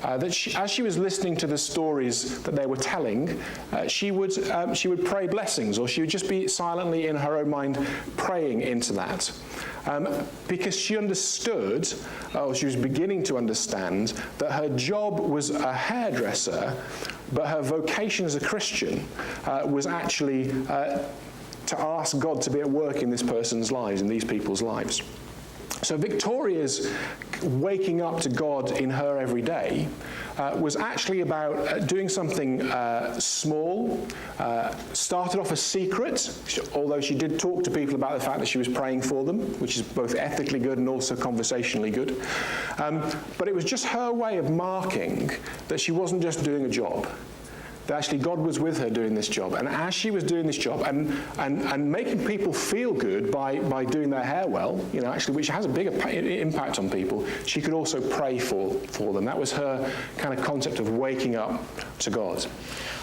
as she was listening to the stories that they were telling, she would pray blessings, or she would just be silently in her own mind praying into that. Because she understood, or she was beginning to understand, that her job was a hairdresser, but her vocation as a Christian was actually to ask God to be at work in this person's lives, in these people's lives. So Victoria's waking up to God in her every day was actually about doing something small. Started off a secret, although she did talk to people about the fact that she was praying for them, which is both ethically good and also conversationally good. But it was just her way of marking that she wasn't just doing a job. That actually God was with her doing this job. And as she was doing this job and making people feel good by doing their hair well, actually, which has a bigger impact on people, she could also pray for them. That was her kind of concept of waking up to God.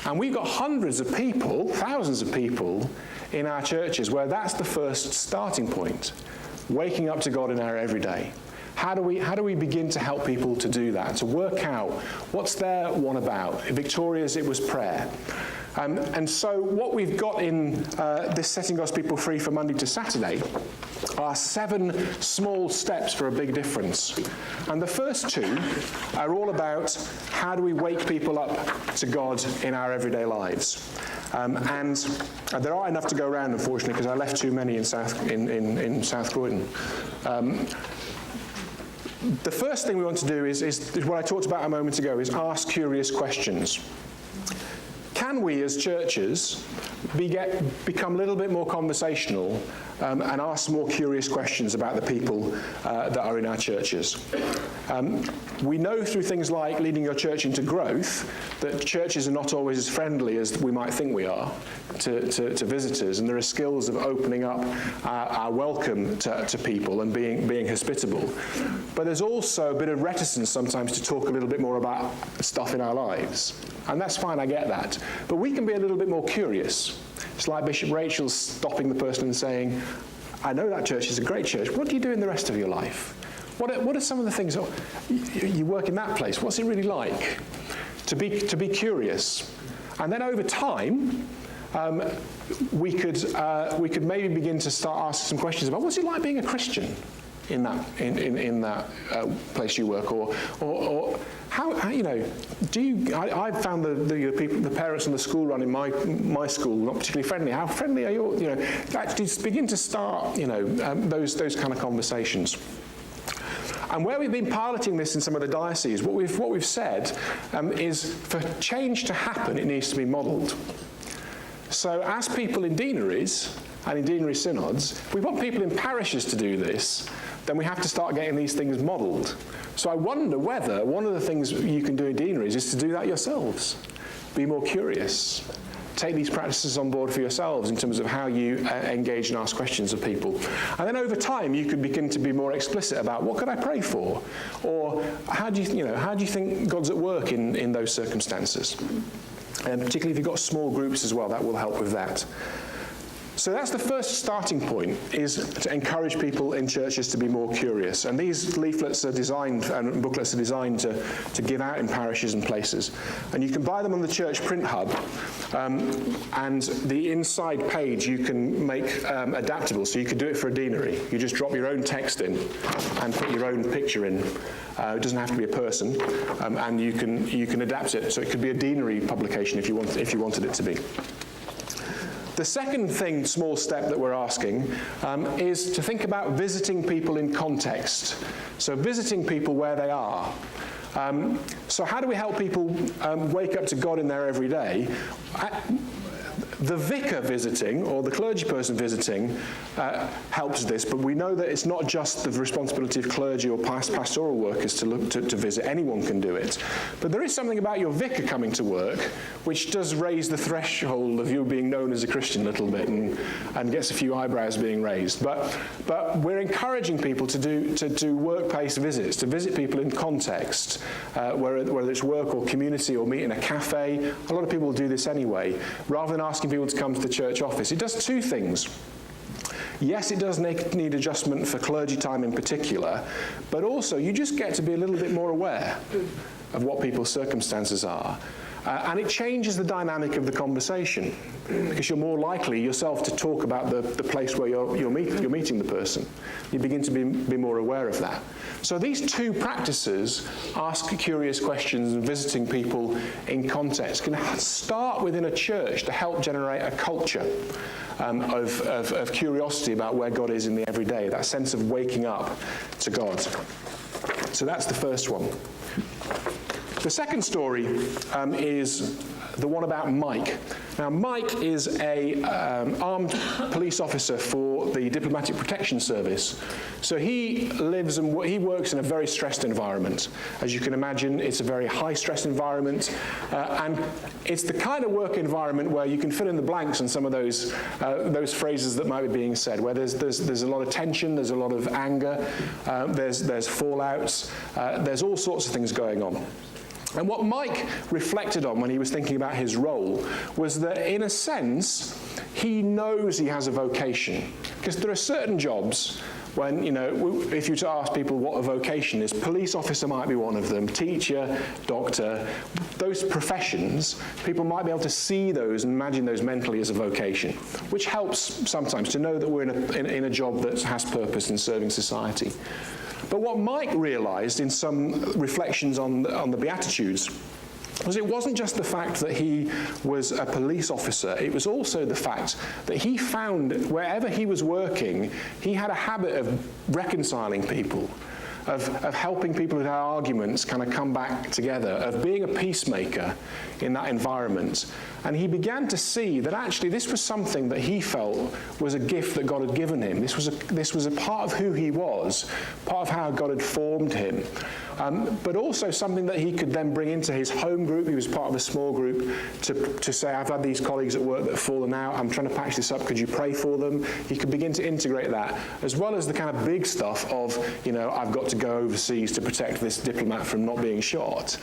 And we've got hundreds of people, thousands of people in our churches where that's the first starting point, waking up to God in our everyday. How do we begin to help people to do that, to work out what's their one about? In Victoria's, it was prayer. And so what we've got in this Setting God's People Free for Monday to Saturday are 7 small steps for a big difference. And the first 2 are all about how do we wake people up to God in our everyday lives. And there aren't enough to go around, unfortunately, because I left too many in South Croydon. The first thing we want to do is what I talked about a moment ago, is ask curious questions. Can we as churches become a little bit more conversational and ask more curious questions about the people that are in our churches? We know through things like Leading Your Church into Growth that churches are not always as friendly as we might think we are to visitors, and there are skills of opening up our welcome to people and being hospitable. But there's also a bit of reticence sometimes to talk a little bit more about stuff in our lives. And that's fine, I get that. But we can be a little bit more curious. It's like Bishop Rachel stopping the person and saying, I know that church is a great church. What do you do in the rest of your life? What are some of the things, you work in that place, what's it really like? To be curious. And then over time, we could maybe begin to start asking some questions about what's it like being a Christian in that place you work, or how do you? I've found the parents on the school run in my school not particularly friendly. How friendly are you? Actually begin to start those kind of conversations. And where we've been piloting this in some of the dioceses, what we've said is for change to happen, it needs to be modelled. So as people in deaneries and in deanery synods, if we want people in parishes to do this, then we have to start getting these things modelled. So I wonder whether one of the things you can do in deaneries is to do that yourselves. Be more curious. Take these practices on board for yourselves in terms of how you engage and ask questions of people. And then over time, you could begin to be more explicit about what could I pray for? Or how do you think God's at work in those circumstances? And particularly if you've got small groups as well, that will help with that. So that's the first starting point, is to encourage people in churches to be more curious. And these leaflets are designed, and booklets are designed to give out in parishes and places. And you can buy them on the church print hub. And the inside page you can make adaptable. So you could do it for a deanery. You just drop your own text in and put your own picture in. It doesn't have to be a person. And you can adapt it. So it could be a deanery publication if you wanted it to be. The second small step that we're asking is to think about visiting people in context. So visiting people where they are. So how do we help people wake up to God in their everyday? The vicar visiting, or the clergy person visiting, helps this, but we know that it's not just the responsibility of clergy or pastoral workers to visit. Anyone can do it. But there is something about your vicar coming to work which does raise the threshold of you being known as a Christian a little bit, and gets a few eyebrows being raised. But we're encouraging people to do workplace visits, to visit people in context, whether it's work or community or meet in a cafe. A lot of people do this anyway, rather than asking people to come to the church office. It does 2 things. Yes, it does need adjustment for clergy time in particular, but also you just get to be a little bit more aware. of what people's circumstances are. And it changes the dynamic of the conversation, because you're more likely yourself to talk about the place where you're meeting the person. You begin to be more aware of that. So these two practices, ask curious questions and visiting people in context, can start within a church to help generate a culture of curiosity about where God is in the everyday, that sense of waking up to God. So that's the first one. The second story is the one about Mike. Now, Mike is an armed police officer for the Diplomatic Protection Service. So he lives and he works in a very stressed environment. As you can imagine, it's a very high-stress environment, and it's the kind of work environment where you can fill in the blanks on some of those phrases that might be being said, where there's a lot of tension, there's a lot of anger, there's fallouts, there's all sorts of things going on. And what Mike reflected on when he was thinking about his role was that, in a sense, he knows he has a vocation. Because there are certain jobs when, if you were to ask people what a vocation is, police officer might be one of them, teacher, doctor, those professions, people might be able to see those and imagine those mentally as a vocation, which helps sometimes to know that we're in a job that has purpose in serving society. But what Mike realized in some reflections on the Beatitudes was it wasn't just the fact that he was a police officer, it was also the fact that he found wherever he was working, he had a habit of reconciling people, of helping people who had arguments kind of come back together, of being a peacemaker in that environment. And he began to see that actually this was something that he felt was a gift that God had given him. This was a part of who he was, part of how God had formed him. But also something that he could then bring into his home group. He was part of a small group to say, I've had these colleagues at work that have fallen out, I'm trying to patch this up, could you pray for them? He could begin to integrate that, as well as the kind of big stuff of, I've got to go overseas to protect this diplomat from not being shot.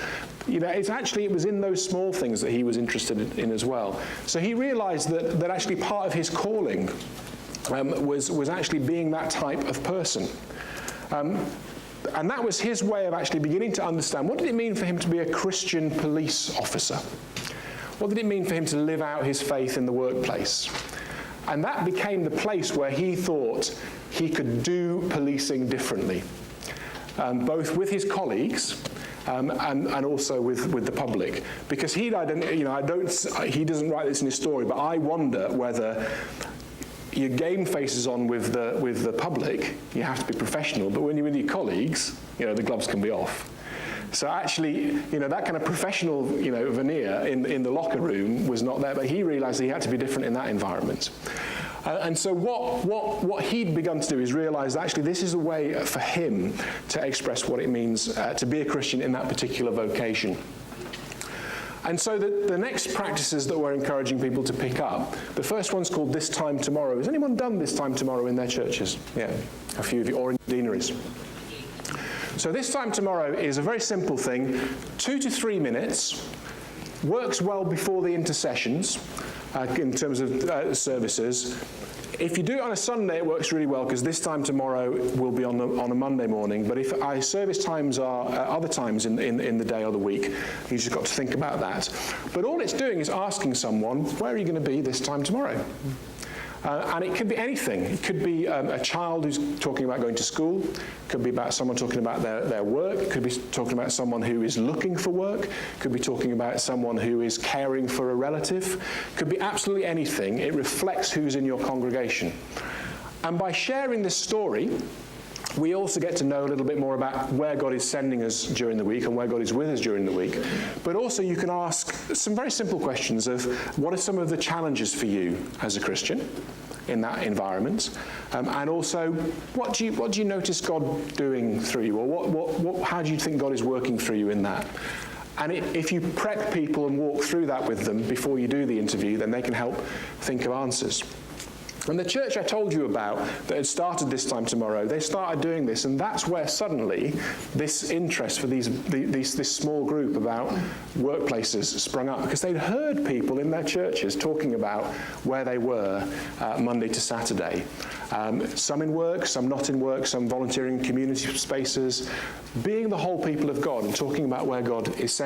It was in those small things that he was interested in as well. So he realized that actually part of his calling was actually being that type of person. And that was his way of actually beginning to understand, what did it mean for him to be a Christian police officer? What did it mean for him to live out his faith in the workplace? And that became the place where he thought he could do policing differently, both with his colleagues and also with the public. Because he doesn't write this in his story, but I wonder whether your game faces on with the public, you have to be professional, but when you're with your colleagues, the gloves can be off. So actually, that kind of professional, veneer in the locker room was not there, but he realized he had to be different in that environment. And so what he'd begun to do is realize that actually this is a way for him to express what it means to be a Christian in that particular vocation. And so the next practices that we're encouraging people to pick up, the first one's called This Time Tomorrow. Has anyone done This Time Tomorrow in their churches? Yeah, a few of you, or in deaneries. So This Time Tomorrow is a very simple thing, 2 to 3 minutes, works well before the intercessions in terms of services. If you do it on a Sunday, it works really well, because This Time Tomorrow will be on a Monday morning. But if our service times are other times in the day or the week, you just got to think about that. But all it's doing is asking someone, where are you going to be this time tomorrow? And it could be anything. It could be a child who's talking about going to school. It could be about someone talking about their work. It could be talking about someone who is looking for work. It could be talking about someone who is caring for a relative. It could be absolutely anything. It reflects who's in your congregation. And by sharing this story, we also get to know a little bit more about where God is sending us during the week and where God is with us during the week. But also you can ask some very simple questions of, what are some of the challenges for you as a Christian in that environment? And also, what do you notice God doing through you? Or how do you think God is working through you in that? And if you prep people and walk through that with them before you do the interview, then they can help think of answers. And the church I told you about that had started This Time Tomorrow, they started doing this, and that's where suddenly this interest for this small group about workplaces sprung up, because they'd heard people in their churches talking about where they were Monday to Saturday. Some in work, some not in work, some volunteering in community spaces, being the whole people of God and talking about where God is sending